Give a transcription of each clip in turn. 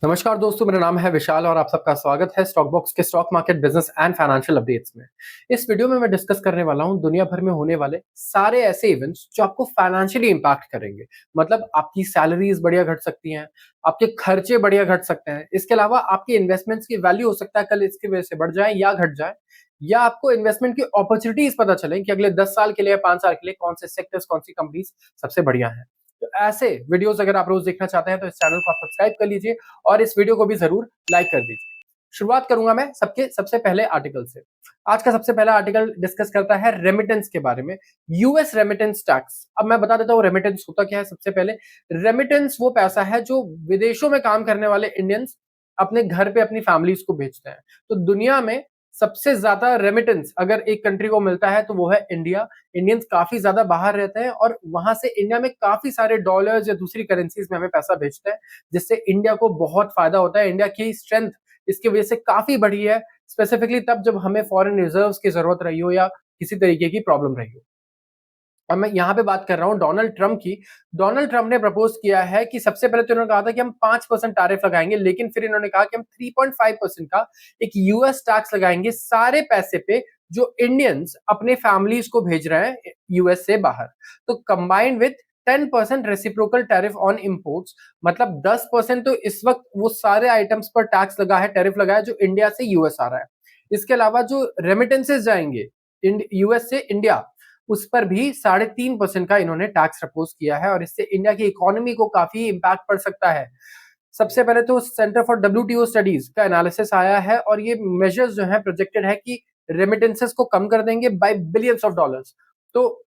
नमस्कार दोस्तों, मेरा नाम है विशाल और आप सबका स्वागत है स्टॉक बॉक्स के stock market business and financial updates में। इस वीडियो में मैं डिस्कस करने वाला हूं दुनिया भर में होने वाले सारे ऐसे इवेंट्स जो आपको फाइनेंशियली इंपैक्ट करेंगे। मतलब आपकी सैलरीज बढ़िया घट सकती हैं, आपके खर्चे बढ़िया घट सकते हैं, इसके अलावा आपकी इन्वेस्टमेंट्स की वैल्यू हो सकता है कल इसकी वजह से बढ़ जाए या घट जाए, या आपको इन्वेस्टमेंट की अपॉर्चुनिटीज पता चले कि अगले 10 साल के लिए या 5 साल के लिए कौन से सेक्टर्स, कौन सी कंपनीज सबसे बढ़िया है। तो ऐसे वीडियोस अगर आप रोज देखना चाहते हैं तो इस चैनल को आप सब्सक्राइब कर लीजिए और इस वीडियो को भी जरूर लाइक कर दीजिए। शुरुआत करूंगा मैं सबके सबसे पहले आर्टिकल से। आज का सबसे पहला आर्टिकल डिस्कस करता है रेमिटेंस के बारे में। US remittance tax. अब मैं बता देता हूं रेमिटेंस होता क्या है। सबसे पहले रेमिटेंस वो पैसा है जो विदेशों में काम करने वाले इंडियंस अपने घर पे अपनी फैमिलीज को भेजते हैं। तो दुनिया में सबसे ज्यादा रेमिटेंस अगर एक कंट्री को मिलता है तो वो है इंडिया। इंडियंस काफी ज्यादा बाहर रहते हैं और वहां से इंडिया में काफी सारे डॉलर्स या दूसरी करेंसीज में हमें पैसा भेजते हैं, जिससे इंडिया को बहुत फायदा होता है। इंडिया की स्ट्रेंथ इसकी वजह से काफी बढ़ी है, स्पेसिफिकली तब जब हमें फॉरेन रिजर्व्स की जरूरत रही हो या किसी तरीके की प्रॉब्लम रही हो। अब मैं यहाँ पे बात कर रहा हूँ डोनाल्ड ट्रंप की। डोनाल्ड ट्रंप ने प्रपोज किया है कि सबसे पहले तो इन्होंने कहा था कि हम 5% टैरिफ लगाएंगे, लेकिन फिर इन्होंने कहा कि हम 3.5% का एक यूएस टैक्स लगाएंगे सारे पैसे पे जो इंडियंस अपने फैमिलीज को भेज रहे हैं यूएस से बाहर। तो combined with 10% reciprocal tariff on imports, मतलब 10% तो इस वक्त वो सारे आइटम्स पर टैक्स लगा है, टैरिफ लगा है जो इंडिया से यूएस आ रहा है। इसके अलावा जो रेमिटेंसेज जाएंगे यूएस से इंडिया, उस पर भी 3.5% का इन्होंने टैक्स प्रपोज किया है और इससे इंडिया की इकोनॉमी को काफी इंपैक्ट पड़ सकता है। सबसे पहले तो सेंटर फॉर डब्ल्यूटीओ स्टडीज का एनालिसिस आया है और ये मेजर्स जो है प्रोजेक्टेड है कि रेमिटेंसेस को कम कर देंगे बाय बिलियंस ऑफ डॉलर्स। तो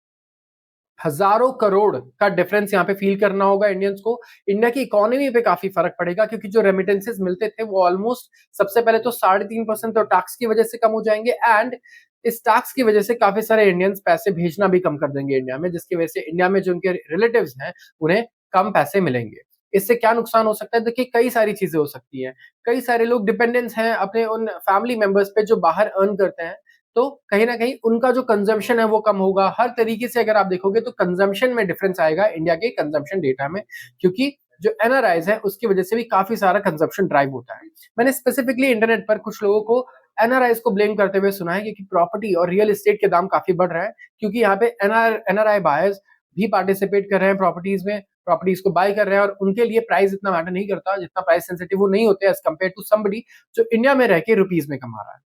हजारों करोड़ का डिफरेंस यहाँ पे फील करना होगा इंडियंस को। इंडिया की इकोनॉमी पे काफी फर्क पड़ेगा क्योंकि जो रेमिटेंसेस मिलते थे वो ऑलमोस्ट सबसे पहले तो 3.5% तो टैक्स की वजह से कम हो जाएंगे, एंड इस टैक्स की वजह से काफी सारे इंडियंस पैसे भेजना भी कम कर देंगे इंडिया में, जिसकी वजह से इंडिया में जो उनके रिलेटिव्स हैं उन्हें कम पैसे मिलेंगे। इससे क्या नुकसान हो सकता है? देखिए, कई सारी चीजें हो सकती हैं। कई सारे लोग डिपेंडेंस हैं अपने उन फैमिली मेंबर्स पे जो बाहर अर्न करते हैं, तो कहीं ना कहीं उनका जो कंजम्पशन है वो कम होगा। हर तरीके से अगर आप देखोगे तो कंजम्पशन में डिफरेंस आएगा इंडिया के कंजम्पशन डेटा में, क्योंकि जो एनआरआईज है उसकी वजह से भी काफी सारा कंजम्पशन ड्राइव होता है। मैंने स्पेसिफिकली इंटरनेट पर कुछ लोगों को एनआरआईज को ब्लेम करते हुए सुना है क्योंकि प्रॉपर्टी और रियल एस्टेट के दाम काफी बढ़ रहे हैं, क्योंकि यहाँ पे एनआरआई बायर्स भी पार्टिसिपेट कर रहे हैं प्रॉपर्टीज में, प्रॉपर्टीज को बाय कर रहे हैं और उनके लिए प्राइस इतना मैटर नहीं करता जितना प्राइस सेंसिटिव वो नहीं होते एज कम्पेयर टू समबडी जो इंडिया में रह के रुपीज में कमा रहा है।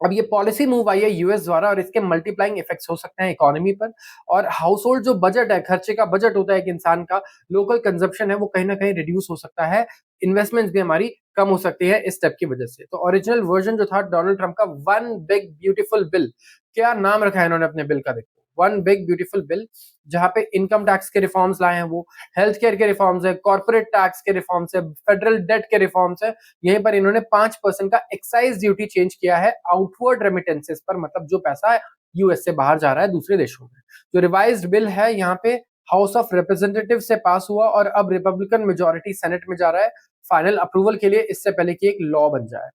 अब ये पॉलिसी मूव आई है यूएस द्वारा और इसके मल्टीप्लाइंग इफेक्ट्स हो सकते हैं इकोनॉमी पर। और हाउस होल्ड जो बजट है, खर्चे का बजट होता है एक इंसान का, लोकल कंजप्शन है वो कहीं ना कहीं रिड्यूस हो सकता है। इन्वेस्टमेंट्स भी हमारी कम हो सकती है इस स्टेप की वजह से। तो ओरिजिनल वर्जन जो था डोनाल्ड ट्रंप का, वन बिग ब्यूटीफुल बिल, क्या नाम रखा है इन्होंने अपने बिल का, देखो, वन बिग ब्यूटीफुल बिल, जहां पे इनकम टैक्स के रिफॉर्म्स लाए हैं, वो हेल्थ केयर के रिफॉर्म्स है, कॉर्पोरेट टैक्स के रिफॉर्म्स है, फेडरल डेट के रिफॉर्म्स है। यहीं पर इन्होंने 5% का एक्साइज ड्यूटी चेंज किया है आउटवर्ड रेमिटेंसेस पर, मतलब जो पैसा यूएस से बाहर जा रहा है दूसरे देशों में। जो रिवाइज्ड बिल है यहाँ पे हाउस ऑफ रिप्रेजेंटेटिव से पास हुआ और अब रिपब्लिकन मेजोरिटी सेनेट में जा रहा है फाइनल अप्रूवल के लिए, इससे पहले कि एक लॉ बन जाए।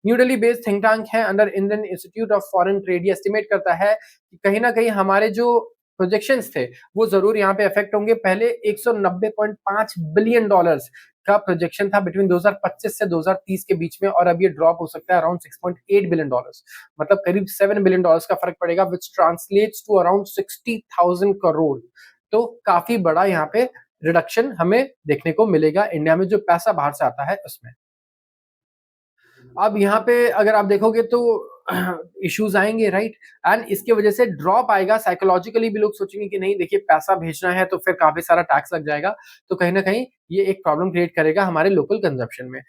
New Delhi based think tank है under Indian institute of foreign trade, ये एस्टिमेट करता है कि कहीं ना कहीं हमारे जो प्रोजेक्शंस थे वो जरूर यहाँ पे अफेक्ट होंगे। पहले 190.5 बिलियन डॉलर्स का प्रोजेक्शन था बिटवीन 2025 से 2030 के बीच में, और अब ये ड्रॉप हो सकता है अराउंड 6.8 बिलियन डॉलर्स, मतलब करीब 7 बिलियन डॉलर्स का फर्क पड़ेगा, विच ट्रांसलेट्स टू अराउंड 60,000 करोड़। तो काफी बड़ा यहाँ पे रिडक्शन हमें देखने को मिलेगा इंडिया में जो पैसा बाहर से आता है उसमें। अब यहाँ पे अगर आप देखोगे तो इश्यूज आएंगे, राइट, एंड इसके वजह से ड्रॉप आएगा। साइकोलॉजिकली भी लोग सोचेंगे कि नहीं, देखिए पैसा भेजना है तो फिर काफी सारा टैक्स लग जाएगा, तो कहीं ना कहीं ये एक प्रॉब्लम क्रिएट करेगा हमारे लोकल कंजप्शन में।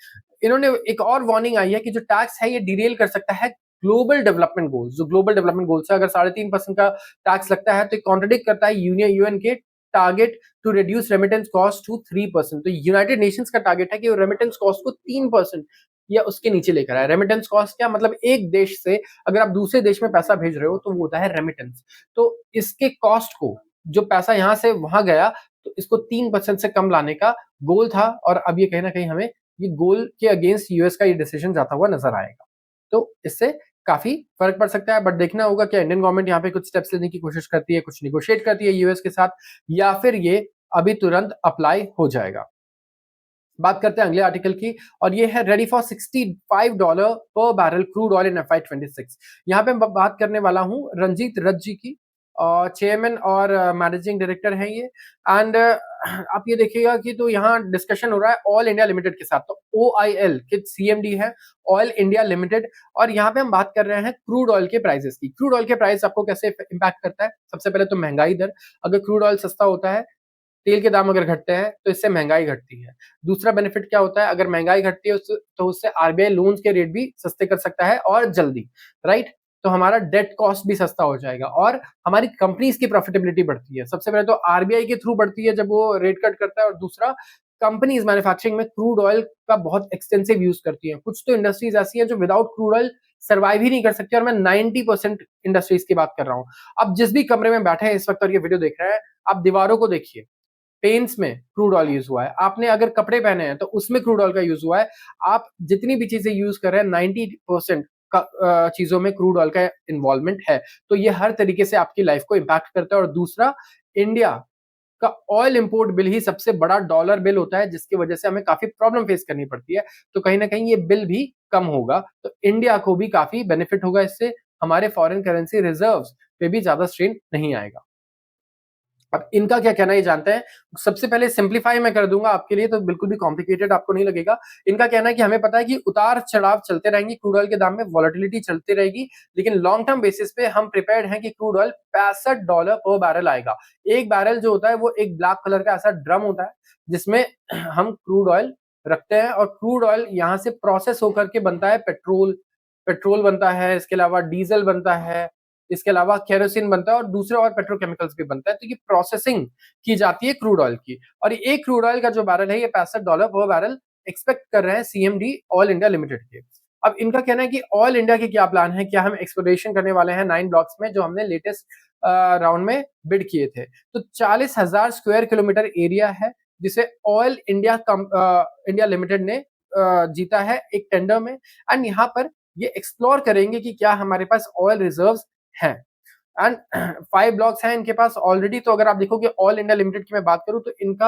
इन्होंने एक और वार्निंग आई है कि जो टैक्स है ये डिरेल कर सकता है ग्लोबल डेवलपमेंट गोल्स। जो ग्लोबल डेवलपमेंट गोल्स है, अगर 3.5% का टैक्स लगता है तो कॉन्ट्रडिक्ट करता है यूएन के target to reduce remittance cost to 3%। तो यूनाइटेड नेशंस का टारगेट है कि वो रेमिटेंस कॉस्ट को 3% या उसके नीचे लेकर आए। रेमिटेंस कॉस्ट क्या मतलब, एक देश से अगर आप दूसरे देश में पैसा भेज रहे हो तो वो होता है रेमिटेंस। तो इसके कॉस्ट को, जो पैसा यहां से वहां गया, तो इसको 3% से कम लाने का गोल था, और अब ये कहीं ना कहीं हमें ये गोल के अगेंस्ट यूएस का ये डिसीजन जाता हुआ नजर आएगा। तो इससे काफी फर्क पड़ सकता है, बट देखना होगा कि इंडियन गवर्नमेंट यहाँ पे कुछ स्टेप्स लेने की कोशिश करती है, कुछ निगोशिएट करती है यूएस के साथ, या फिर ये अभी तुरंत अप्लाई हो जाएगा। बात करते हैं अगले आर्टिकल की, और ये है रेडी फॉर $65 पर barrel crude oil in FY26। यहाँ पे मैं बात करने वाला हूँ रंजीत रथ जी की, और चेयरमैन और मैनेजिंग डायरेक्टर हैं ये। एंड आप ये देखिएगा कि तो यहाँ डिस्कशन हो रहा है ऑयल इंडिया लिमिटेड के साथ, तो OIL के CMD है ऑयल इंडिया लिमिटेड। और यहाँ पे हम बात कर रहे हैं क्रूड ऑयल के प्राइसेस की। क्रूड ऑयल के प्राइस आपको कैसे इंपैक्ट करता है? सबसे पहले तो महंगाई दर, अगर क्रूड ऑयल सस्ता होता है, तेल के दाम अगर घटते हैं तो इससे महंगाई घटती है। दूसरा बेनिफिट क्या होता है? अगर महंगाई घटती है तो उससे RBI लोन्स के रेट भी सस्ते कर सकता है और जल्दी, राइट? तो हमारा डेट कॉस्ट भी सस्ता हो जाएगा और हमारी कंपनीज की प्रॉफिटेबिलिटी बढ़ती है। सबसे पहले तो RBI के थ्रू बढ़ती है जब वो रेट कट करता है, और दूसरा कंपनीज मैन्युफैक्चरिंग में क्रूड ऑयल का बहुत एक्सटेंसिव यूज करती हैं। कुछ तो इंडस्ट्रीज ऐसी हैं जो विदाउट क्रूड ऑयल सर्वाइव ही नहीं कर सकती, और मैं 90% इंडस्ट्रीज की बात कर रहा हूँ। अब जिस भी कमरे में बैठे हैं इस वक्त और ये वीडियो देख रहे हैं, आप दीवारों को देखिए, पेंट्स में क्रूड ऑयल यूज हुआ है। आपने अगर कपड़े पहने हैं तो उसमें क्रूड ऑयल का यूज हुआ है। आप जितनी भी चीजें यूज कर रहे हैं 90% का चीजों में क्रूड ऑयल का इन्वॉल्वमेंट है। तो ये हर तरीके से आपकी लाइफ को इम्पैक्ट करता है। और दूसरा, इंडिया का ऑयल इंपोर्ट बिल ही सबसे बड़ा डॉलर बिल होता है, जिसकी वजह से हमें काफी प्रॉब्लम फेस करनी पड़ती है। तो कहीं ना कहीं ये बिल भी कम होगा, तो इंडिया को भी काफी बेनिफिट होगा इससे। हमारे फॉरेन करेंसी रिजर्व्स पे भी ज्यादा स्ट्रेन नहीं आएगा। अब इनका क्या कहना है ये जानते हैं। सबसे पहले सिंप्लीफाई मैं कर दूंगा आपके लिए, तो बिल्कुल भी कॉम्प्लिकेटेड आपको नहीं लगेगा। इनका कहना है कि हमें पता है कि उतार चढ़ाव चलते रहेंगे क्रूड ऑयल के दाम में, वॉलेटिलिटी चलती रहेगी, लेकिन लॉन्ग टर्म बेसिस पे हम प्रिपेयर्ड हैं कि क्रूड ऑयल $65 पर बैरल आएगा। एक बैरल जो होता है वो एक ब्लैक कलर का ऐसा ड्रम होता है जिसमें हम क्रूड ऑयल रखते हैं, और क्रूड ऑयल यहाँ से प्रोसेस होकर के बनता है पेट्रोल, पेट्रोल बनता है, इसके अलावा डीजल बनता है, इसके अलावा केरोसिन बनता है और दूसरे और पेट्रोकेमिकल्स भी बनता है। तो ये प्रोसेसिंग की जाती है क्रूड ऑयल की, और एक क्रूड ऑयल का जो बैरल है ये $65 पर बैरल एक्सपेक्ट कर रहे हैं CMD ऑयल इंडिया लिमिटेड के। अब इनका कहना है कि ऑयल इंडिया के क्या प्लान है, क्या हम एक्सप्लोरेशन करने वाले हैं 9 ब्लॉक्स में जो हमने लेटेस्ट राउंड में बिड किए थे। तो 40,000 स्क्वायर किलोमीटर एरिया है जिसे ऑयल इंडिया इंडिया लिमिटेड ने जीता है एक टेंडर में। एंड यहाँ पर ये एक्सप्लोर करेंगे कि क्या हमारे पास ऑयल रिजर्व्स हैं। एंड 5 ब्लॉक्स हैं इनके पास ऑलरेडी। तो अगर आप देखोगे ऑयल इंडिया लिमिटेड की मैं बात करूं तो इनका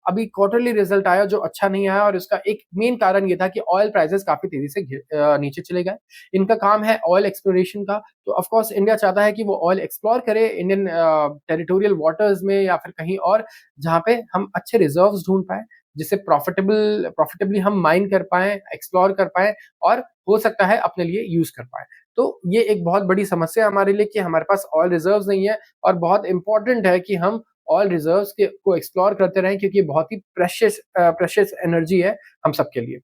अभी क्वार्टरली रिजल्ट आया जो अच्छा नहीं आया, और इसका एक मेन कारण ये था कि ऑयल प्राइसेस काफी तेजी से नीचे चले गए। इनका काम है ऑयल एक्सप्लोरेशन का, तो ऑफ कोर्स इंडिया चाहता है कि वो ऑयल एक्सप्लोर करे इंडियन टेरिटोरियल वाटर्स में या फिर कहीं और, जहां पे हम अच्छे रिजर्व्स ढूंढ पाए, जिसे प्रॉफिटेबली हम माइन कर पाए, एक्सप्लोर कर पाए, और हो सकता है अपने लिए यूज कर पाए। तो ये एक बहुत बड़ी समस्या है हमारे लिए कि हमारे पास ऑयल रिजर्व्स नहीं है, और बहुत इंपॉर्टेंट है कि हम ऑयल रिजर्व्स के को एक्सप्लोर करते रहें, क्योंकि ये बहुत ही प्रेशियस एनर्जी है हम सबके लिए।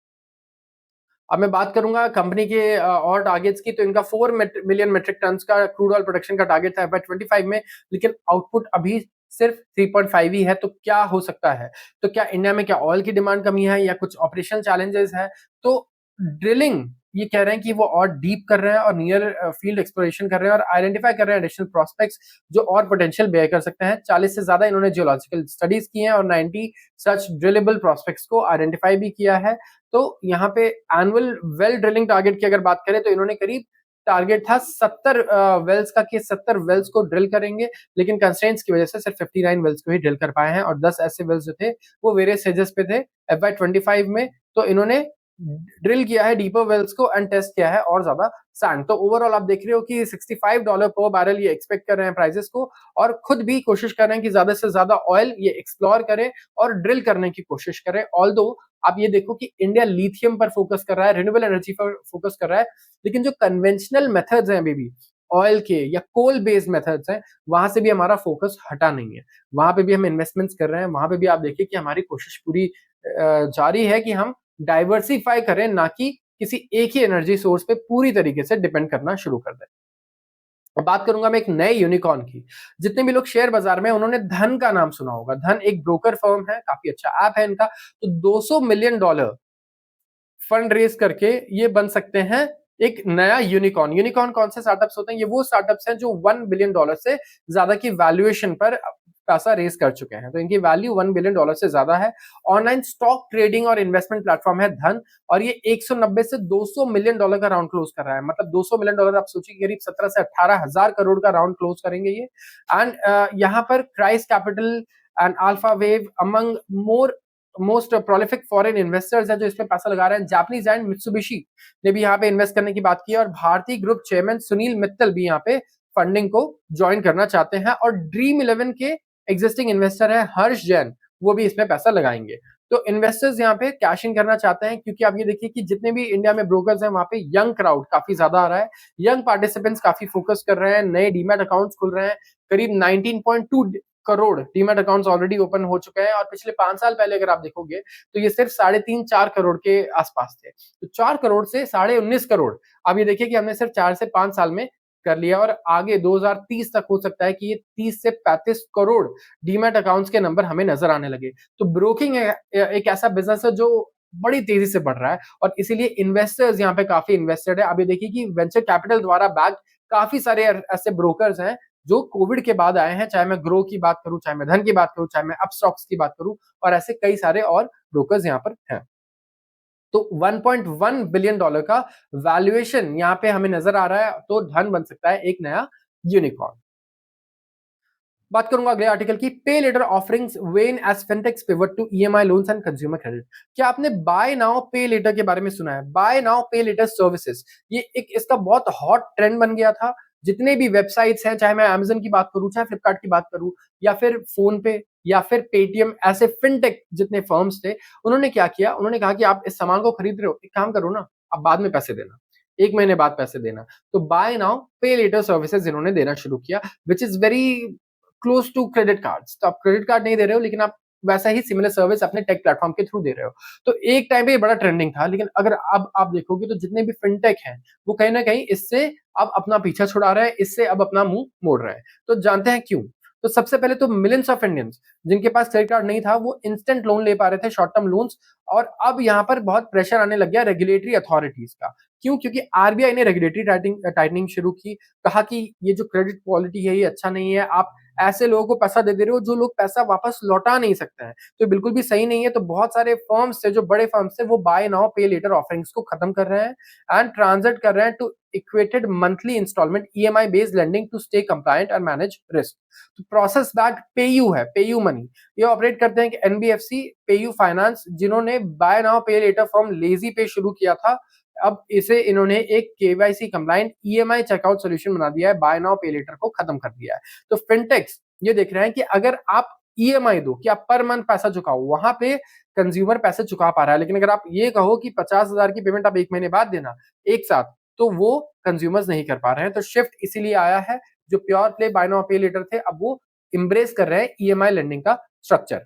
अब मैं बात करूंगा कंपनी के और टारगेट्स की, तो इनका 4 मिलियन मेट्रिक टन का क्रूड ऑयल प्रोडक्शन का टारगेट था FY25 में, लेकिन आउटपुट अभी सिर्फ 3.5 ही है। तो क्या हो सकता है? तो क्या इंडिया में क्या ऑयल की डिमांड कमी है या कुछ ऑपरेशनल चैलेंजेस है? तो ड्रिलिंग ये कह रहे हैं कि वो और डीप कर रहे हैं और नियर फील्ड एक्सप्लोरेशन कर रहे हैं और आइडेंटिफाई कर रहे हैं एडिशनल प्रोस्पेक्ट्स जो और पोटेंशियल बेयर कर सकते हैं। 40 से ज्यादा इन्होंने जियोलॉजिकल स्टडीज की हैं और 90 सच ड्रिलेबल प्रोस्पेक्ट्स को आइडेंटिफाई भी किया है। तो यहाँ पे एनुअल वेल ड्रिलिंग टारगेट की अगर बात करें तो इन्होंने करीब टारगेट था 70 वेल्स का, कि 70 वेल्स को ड्रिल करेंगे, लेकिन कंस्ट्रेंट्स की वजह से सिर्फ 59 वेल्स को ही ड्रिल कर पाए हैं, और 10 ऐसे वेल्स जो थे वो वेरियस स्टेजेस पे थे FY25 में। तो इन्होंने ड्रिल किया है डीपर वेल्स को एंड टेस्ट किया है और ज्यादा सैंड। तो ओवरऑल आप देख रहे हो कि $65 पर बैरल ये एक्सपेक्ट कर रहे हैं प्राइसेस को, और खुद भी कोशिश कर रहे हैं कि ज्यादा से ज्यादा ऑयल ये एक्सप्लोर करें और ड्रिल करने की कोशिश करें। ऑल्दो आप ये देखो कि इंडिया लिथियम पर फोकस कर रहा है, रिन्यूएबल एनर्जी पर फोकस कर रहा है, लेकिन जो कन्वेंशनल मेथड्स हैं अभी भी ऑयल के या कोल बेस्ड मेथड्स हैं, वहां से भी हमारा फोकस हटा नहीं है। वहां पे भी हम इन्वेस्टमेंट्स कर रहे हैं, वहां पे भी आप देखिए कि हमारी कोशिश पूरी जारी है कि हम डाइवर्सिफाई करें, ना कि किसी एक ही एनर्जी सोर्स पे पूरी तरीके से डिपेंड करना शुरू कर दें। अब बात करूंगा मैं एक नए यूनिकॉर्न की। जितने भी लोग शेयर बाजार में, उन्होंने धन का नाम सुना होगा। धन एक ब्रोकर फर्म है, काफी अच्छा ऐप है इनका। तो $200 मिलियन फंड रेज करके ये बन सकते हैं एक नया यूनिकॉर्न। यूनिकॉर्न कौन से स्टार्टअप्स होते हैं? ये वो स्टार्टअप्स हैं जो $1 बिलियन से ज्यादा की वैल्यूएशन पर पैसा रेज कर चुके हैं। तो इनकी वैल्यू $1 बिलियन से ज्यादा है। ऑनलाइन स्टॉक ट्रेडिंग और इन्वेस्टमेंट प्लेटफॉर्म है धन, और ये 190 से $200 मिलियन का राउंड क्लोज कर रहा है। मतलब $200 मिलियन आप सोचिए करीब 17 से 18 हजार करोड़ का राउंड क्लोज करेंगे ये। एंड यहाँ पर Chrys Capital and Alpha Wave among more most prolific foreign investors हैं जो इसमें पैसा लगा रहे हैं। जापानीज एंड मित्सुबिशी ने भी यहाँ पे इन्वेस्ट करने की बात की है और भारतीय ग्रुप चेयरमैन सुनील मित्तल भी यहाँ पे फंडिंग को ज्वाइन करना चाहते हैं और ड्रीम 11 के एग्जिस्टिंग इन्वेस्टर है हर्ष जैन, वो भी इसमें पैसा लगाएंगे। तो इन्वेस्टर्स यहाँ पे कैश इन करना चाहते हैं क्योंकि आप ये देखिए कि जितने भी इंडिया में ब्रोकर्स हैं वहां पे यंग क्राउड काफी ज्यादा आ रहा है, यंग पार्टिसिपेंट्स काफी फोकस कर रहे हैं, नए डीमैट अकाउंट्स खुल रहे हैं। करीब 19.2 crore demat accounts already open हो चुके हैं और पिछले 5 साल पहले अगर आप देखोगे तो ये सिर्फ 3.5-4 करोड़ के आसपास थे। तो 4 करोड़ से 19.5 करोड़, आप ये देखिए कि हमने सिर्फ 4 से 5 साल में कर लिया और आगे 2030 तक हो सकता है कि ये 30 से 35 करोड़ डीमैट अकाउंट्स के नंबर हमें नजर आने लगे। तो ब्रोकिंग एक ऐसा बिजनेस है जो बड़ी तेजी से बढ़ रहा है और इसीलिए इन्वेस्टर्स यहाँ पे काफी इन्वेस्टेड है। अभी देखिए कि वेंचर कैपिटल द्वारा बैक काफी सारे ऐसे ब्रोकर्स हैं जो कोविड के बाद आए हैं, चाहे मैं ग्रो की बात करूं, चाहे मैं धन की बात करूं, चाहे मैं अपस्टॉक्स की बात करूं, और ऐसे कई सारे और ब्रोकर्स यहाँ पर हैं। तो 1.1 बिलियन डॉलर का वैल्यूएशन यहाँ पे हमें नजर आ रहा है, तो धन बन सकता है एक नया यूनिकॉर्न। बात करूंगा अगले आर्टिकल की, pay later offerings when as fintechs pivot to EMI loans and consumer credit. क्या आपने बाय नाउ पे लेटर के बारे में सुना है? Bye now pay later services, ये एक इसका बहुत हॉट ट्रेंड बन गया था। जितने भी वेबसाइट्स हैं, चाहे मैं अमेजन की बात करूं, चाहे फ्लिपकार्ट की बात करूं, या फिर फोन पे या फिर पेटीएम, ऐसे फिनटेक जितने फर्म्स थे, उन्होंने क्या किया, उन्होंने कहा कि आप इस सामान को खरीद रहे हो, एक काम करो ना, आप बाद में पैसे देना, 1 महीने बाद पैसे देना। तो buy now pay later services इन्होंने देना शुरू किया, which is very close to credit cards. तो आप क्रेडिट कार्ड नहीं दे रहे हो, लेकिन आप वैसा ही सिमिलर सर्विस अपने टेक प्लेटफॉर्म के थ्रू दे रहे हो। तो एक टाइम पे ये बड़ा ट्रेंडिंग था, लेकिन अगर अब आप देखोगे तो जितने भी फिनटेक हैं वो कहीं ना कहीं इससे अब अपना पीछा छुड़ा रहे हैं, इससे अब अपना मुंह मोड़ रहे हैं। तो जानते हैं क्यों? तो सबसे पहले तो मिलियंस ऑफ इंडियंस जिनके पास क्रेडिट कार्ड नहीं था वो इंस्टेंट लोन ले पा रहे थे, शॉर्ट टर्म लोन्स। और अब यहाँ पर बहुत प्रेशर आने लग गया रेगुलेटरी अथॉरिटीज का। क्यों? क्योंकि आरबीआई ने रेगुलेटरी टाइटनिंग शुरू की, कहा कि ये जो क्रेडिट क्वालिटी है ये अच्छा नहीं है, आप ऐसे लोगों को पैसा दे दे रहे हो जो लोग पैसा वापस लौटा नहीं सकते हैं, तो बिल्कुल भी सही नहीं है। तो बहुत सारे फर्म्स थे, जो बड़े फर्म्स थे, वो bye now pay later offerings को खत्म कर रहे हैं एंड ट्रांजिट कर रहे हैं to equated monthly instalment EMI based lending to stay compliant and manage risk. तो प्रोसेस दैट पेयू है, पेयू मनी, ये ऑपरेट करते हैं कि एनबीएफसी, पेयू फाइनेंस, जिन्होंने buy now pay later form Lazy Pay शुरू किया था, अब इसे इन्होंने एक KYC compliant EMI checkout solution बना दिया है, बाय नाउ पे लेटर को खत्म कर दिया है। तो फिनटेक्स ये देख रहे हैं कि अगर आप ईएमआई दो कि आप पर मंथ पैसा चुकाओ, वहां पे कंज्यूमर पैसे चुका पा रहा है, लेकिन अगर आप ये कहो कि 50,000 की पेमेंट आप 1 महीने बाद देना एक साथ, तो वो कंज्यूमर्स नहीं कर पा रहे हैं। तो शिफ्ट इसीलिए आया है, जो pure play by now pay letter थे अब वो इंब्रेस कर रहे हैं ईएमआई लेंडिंग का स्ट्रक्चर।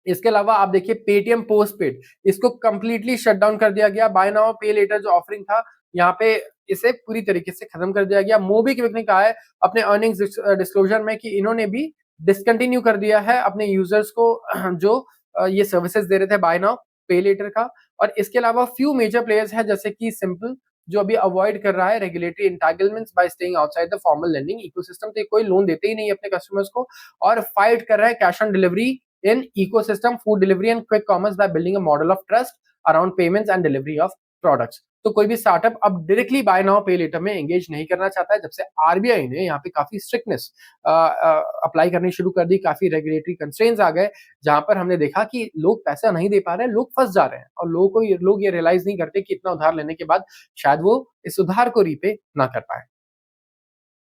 इसके अलावा आप देखिए पेटीएम पोस्ट पेड, इसको कंप्लीटली शट डाउन कर दिया गया। बाय नाउ पे लेटर जो ऑफरिंग था, यहाँ पे इसे पूरी तरीके से खत्म कर दिया गया। मोबीक्विक ने कहा है अपने अर्निंग्स डिस्क्लोजर में कि इन्होंने भी डिसकंटिन्यू कर दिया है अपने यूजर्स को जो ये सर्विसेज दे रहे थे बाय नाउ पे लेटर का। और इसके अलावा फ्यू मेजर प्लेयर्स हैं जैसे कि सिंपल, जो अभी अवॉइड कर रहा है regulatory entitlements bye staying outside the formal lending ecosystem. तो कोई लोन देते ही नहीं अपने कस्टमर्स को, और फाइट कर रहा है cash on delivery in ecosystem food delivery and quick commerce by building a model of trust around payments and delivery of products। तो कोई भी स्टार्टअप अब directly by now pay letter में एंगेज नहीं करना चाहता है, जब से आरबीआई ने यहाँ पे काफी स्ट्रिक्टनेस अप्लाई करनी शुरू कर दी, काफी रेगुलेटरी कंस्ट्रेंट्स आ गए, जहां पर हमने देखा कि लोग पैसा नहीं दे पा रहे हैं, लोग फंस जा रहे हैं, और लोग ये रियलाइज नहीं करते कि इतना उधार लेने के बाद शायद वो इस उधार को रीपे ना कर पाए।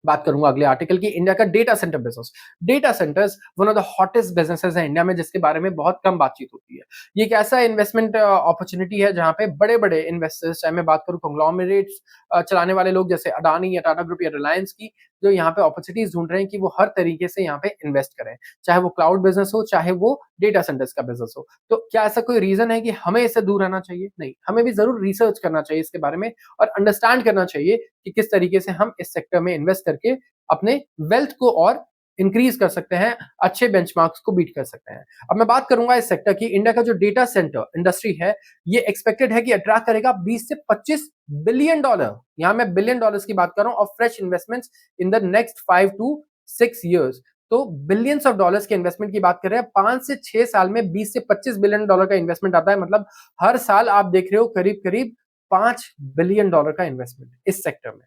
बात करूंगा अगले आर्टिकल की, इंडिया का data centre business. Data centres one of the hottest businesses है इंडिया में, जिसके बारे में बहुत कम बातचीत होती है। ये एक ऐसा इन्वेस्टमेंट अपॉर्चुनिटी है जहां पे बड़े बड़े इन्वेस्टर्स, चाहे मैं बात करूं कॉन्ग्लोमरेट्स चलाने वाले लोग जैसे अडानी या टाटा ग्रुप या रिलायंस की, जो यहाँ पे अपॉर्चुनिटीज ढूंढ रहे हैं कि वो हर तरीके से यहाँ पे इन्वेस्ट करें, चाहे वो क्लाउड बिजनेस हो, चाहे वो डेटा सेंटर्स का बिजनेस हो। तो क्या ऐसा कोई रीजन है कि हमें इससे दूर रहना चाहिए? नहीं, हमें भी जरूर रिसर्च करना चाहिए इसके बारे में और अंडरस्टैंड करना चाहिए कि किस तरीके से हम इस सेक्टर में इन्वेस्ट करके अपने वेल्थ को और इंक्रीज कर सकते हैं, अच्छे बेंचमार्क्स को बीट कर सकते हैं। अब मैं बात करूंगा इस सेक्टर की। इंडिया का जो डेटा सेंटर इंडस्ट्री है, ये एक्सपेक्टेड है कि अट्रैक्ट करेगा 20 से 25 बिलियन डॉलर, यहां मैं बिलियन डॉलर्स की बात कर रहा हूं, of fresh investments in the next 5 to 6 years. तो बिलियंस ऑफ डॉलर्स के इन्वेस्टमेंट की बात कर रहे हैं। 5 से 6 साल में 20 से 25 बिलियन डॉलर का इन्वेस्टमेंट आता है, मतलब हर साल आप देख रहे हो करीब करीब 5 बिलियन डॉलर का इन्वेस्टमेंट इस सेक्टर में।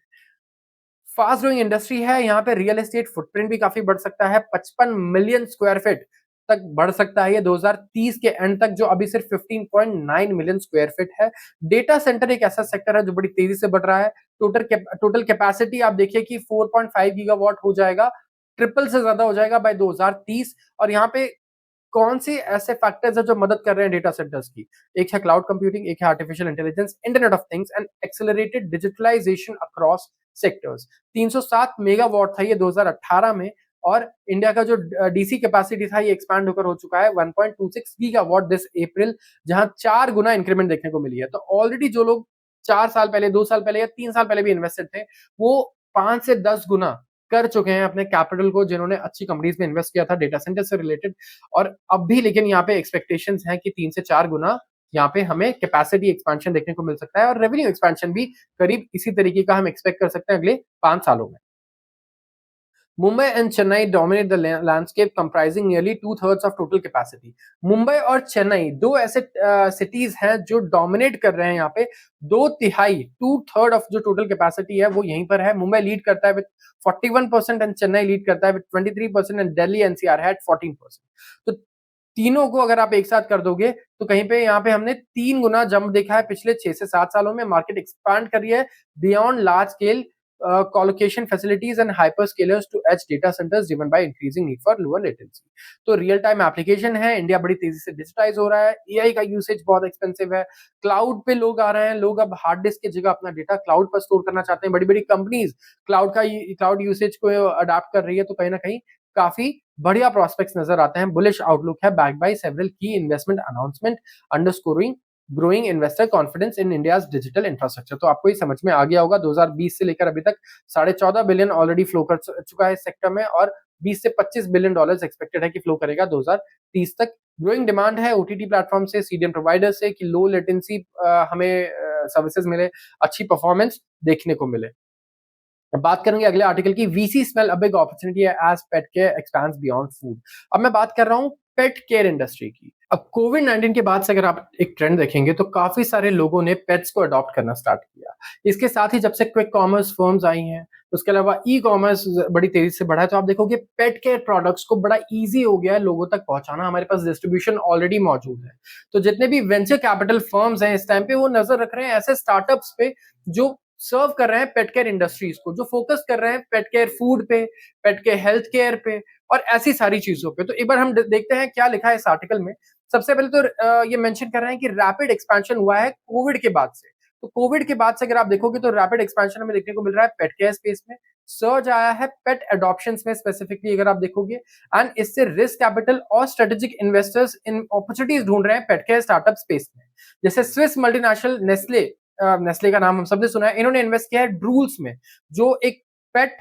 फास्ट ग्रोइंग इंडस्ट्री है, यहाँ पे रियल एस्टेट फुटप्रिंट भी काफी बढ़ सकता है। 55 मिलियन स्क्वायर फीट तक बढ़ सकता है ये 2030 के एंड तक, जो अभी सिर्फ 15.9 मिलियन स्क्वायर फीट है। डेटा सेंटर एक ऐसा सेक्टर है जो बड़ी तेजी से बढ़ रहा है। टोटल कैपेसिटी आप देखिए कि 4.5 गीगावाट हो जाएगा, ट्रिपल से ज्यादा हो जाएगा बाय 2030। और यहाँ पे कौन से ऐसे फैक्टर्स हैं जो मदद कर रहे हैं डेटा सेंटर्स की? एक है क्लाउड कंप्यूटिंग, एक है artificial intelligence, internet of things and accelerated digitalisation across sectors. 307 megawatt था ये 2018 में, और इंडिया का जो डीसी कैपेसिटी था ये एक्सपैंड होकर हो चुका है 1.26 गीगावाट दिस अप्रैल, जहां 4 गुना इंक्रीमेंट देखने को मिली है। तो ऑलरेडी जो लोग 4 साल पहले, 2 साल पहले या 3 साल पहले भी इन्वेस्टेड थे, वो 5 से 10 गुना कर चुके हैं अपने कैपिटल को, जिन्होंने अच्छी कंपनीज में इन्वेस्ट किया था डेटा सेंटर से रिलेटेड। और अब भी लेकिन यहाँ पे एक्सपेक्टेशंस हैं कि 3 से 4 गुना यहाँ पे हमें कैपेसिटी एक्सपेंशन देखने को मिल सकता है, और रेवेन्यू एक्सपेंशन भी करीब इसी तरीके का हम एक्सपेक्ट कर सकते हैं अगले 5 सालों में। Mumbai and Chennai dominate the landscape, comprising nearly two-thirds of total capacity. Mumbai और चेन्नई दो ऐसे सिटीज हैं जो डोमिनेट कर रहे हैं यहाँ पे। 2/3 2/3 ऑफ जो टोटल कैपेसिटी है वो यहीं पर है। मुंबई लीड करता है विद 41% एंड चेन्नई लीड करता है विद 23% एंड दिल्ली एनसीआर है 14%। तो तीनों को अगर आप एक साथ कर दोगे तो कहीं पे यहाँ पे हमने 3 गुना जंप देखा है पिछले 6 से 7 सालों में। मार्केट एक्सपांड कर रही है beyond large scale colocation facilities and hyperscalers to edge data centers driven by increasing need for lower latency। तो रियल टाइम एप्लीकेशन है, इंडिया बड़ी तेजी से डिजिटाइज हो रहा है, एआई का यूसेज बहुत एक्सपेंसिव है, क्लाउड पे लोग आ रहे हैं, लोग अब हार्ड डिस्क की जगह अपना डेटा क्लाउड पर स्टोर करना चाहते हैं। बड़ी बड़ी कंपनीज क्लाउड यूसेज को अडॉप्ट कर रही है, तो कहीं ना कहीं काफी बढ़िया प्रोस्पेक्ट्स नजर आते हैं। बुलिश आउटलुक है, backed by several key investment announcement, underscoring growing investor confidence in India's digital infrastructure. तो आपको ये समझ में आ गया होगा, 2020 से लेकर अभी तक 14.5 बिलियन ऑलरेडी फ्लो कर चुका है इस सेक्टर में, और 20 से 25 बिलियन डॉलर्स एक्सपेक्टेड है कि फ्लो करेगा 2030 तक। ग्रोइंग डिमांड है ओटीटी प्लेटफॉर्म से, सीडीएन प्रोवाइडर से, कि लो लेटेंसी हमें सर्विसेज मिले, अच्छी परफॉर्मेंस देखने को मिले। अब बात करेंगे अगले आर्टिकल की, VC smell a big opportunity as pet care expands beyond food. अब मैं बात कर रहा हूं पेट केयर इंडस्ट्री की। अब कोविड-19 के बाद से अगर आप एक ट्रेंड देखेंगे तो काफी सारे लोगों ने पेट्स को अडॉप्ट करना स्टार्ट किया। इसके साथ ही जब से क्विक कॉमर्स फर्म्स आई हैं, उसके अलावा ई कॉमर्स बड़ी तेजी से बढ़ा है, तो आप देखोगे पेट केयर प्रोडक्ट्स को बड़ा ईजी हो गया है लोगों तक पहुंचाना। हमारे पास डिस्ट्रीब्यूशन ऑलरेडी मौजूद है। तो जितने भी वेंचर कैपिटल फर्म्स हैं इस टाइम पे, वो नजर रख रहे हैं ऐसे स्टार्टअप्स पे जो सर्व कर रहे हैं पेट केयर इंडस्ट्रीज को, जो फोकस कर रहे हैं पेट केयर फूड पे, पेट केयर हेल्थ केयर पे, और ऐसी सारी चीजों पे। तो एक बार हम देखते हैं क्या लिखा है इस आर्टिकल में। सबसे पहले तो ये मेंशन कर रहे हैं कि रैपिड एक्सपेंशन हुआ है कोविड के बाद से। तो कोविड के बाद से अगर आप देखोगे तो रैपिड एक्सपेंशन हमें देखने को मिल रहा है पेट केयर स्पेस में। सर्ज आया है पेट एडॉप्शंस में स्पेसिफिकली अगर आप देखोगे, एंड इससे रिस्क कैपिटल और स्ट्रेटेजिक इन्वेस्टर्स इन अपॉर्चुनिटीज ढूंढ रहे हैं पेट केयर स्टार्टअप स्पेस में। जैसे स्विस मल्टीनेशनल नेस्ले, नेस्ले का नाम हम सबने सुना है, इन्होंने इन्वेस्ट किया है ड्रूल्स में, जो एक पेट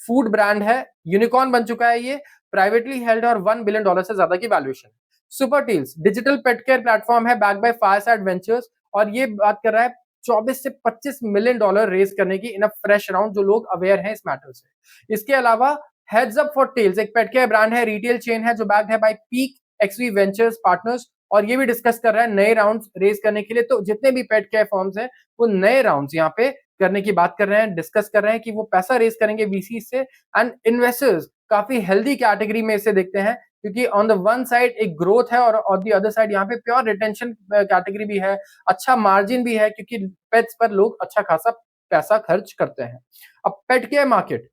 फूड ब्रांड है, यूनिकॉर्न बन चुका है ये, प्राइवेटली हेल्ड, और $1 बिलियन से ज्यादा की वैल्यूएशन है। Supertails digital pet care platform है, बैक बाय फायरसाइड वेंचर्स, और ये बात कर रहा है 24 से $25 मिलियन रेज करने की इन अ फ्रेश राउंड, जो लोग अवेयर हैं इस मैटर से। इसके अलावा हेड्स अप फॉर टेल्स एक पेट केयर ब्रांड है, रिटेल चेन है, जो बैक्ड है by Peak XV ventures partners, और ये भी डिस्कस कर रहा है नए राउंड्स रेज करने के लिए। तो जितने भी पेट केयर फर्म्स हैं वो नए राउंड्स यहाँ पे करने की बात कर रहे हैं, डिस्कस कर रहे हैं कि वो पैसा रेज करेंगे वीसी से, एंड इन्वेस्टर्स काफी हेल्दी कैटेगरी में इसे देखते हैं, क्योंकि ऑन द वन साइड एक ग्रोथ है और ऑन द अदर साइड यहाँ पे प्योर रिटेंशन कैटेगरी भी है, अच्छा मार्जिन भी है, क्योंकि पेट्स पर लोग अच्छा खासा पैसा खर्च करते हैं। अब पेट केयर मार्केट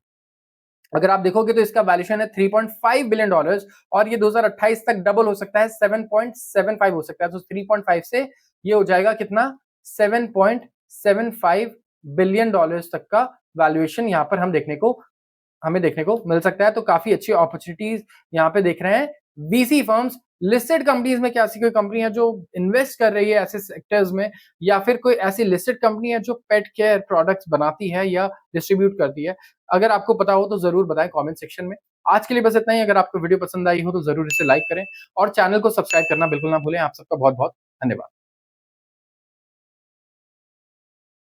अगर आप देखोगे तो इसका वैल्यूएशन है $3.5 बिलियन, और ये 2028 तक डबल हो सकता है, 7.75 हो सकता है। तो 3.5 से ये हो जाएगा कितना, $7.75 बिलियन तक का वैल्यूएशन यहाँ पर हमें देखने को मिल सकता है। तो काफी अच्छी अपॉर्चुनिटीज यहाँ पे देख रहे हैं वीसी फर्म्स। लिस्टेड कंपनीज में क्या ऐसी कोई कंपनी है जो इन्वेस्ट कर रही है ऐसे सेक्टर्स में, या फिर कोई ऐसी लिस्टेड कंपनी है जो पेट केयर प्रोडक्ट्स बनाती है या डिस्ट्रीब्यूट करती है? अगर आपको पता हो तो जरूर बताएं कमेंट सेक्शन में। आज के लिए बस इतना ही। अगर आपको वीडियो पसंद आई हो तो जरूर इसे लाइक करें और चैनल को सब्सक्राइब करना बिल्कुल ना भूलें। आप सबका बहुत बहुत धन्यवाद।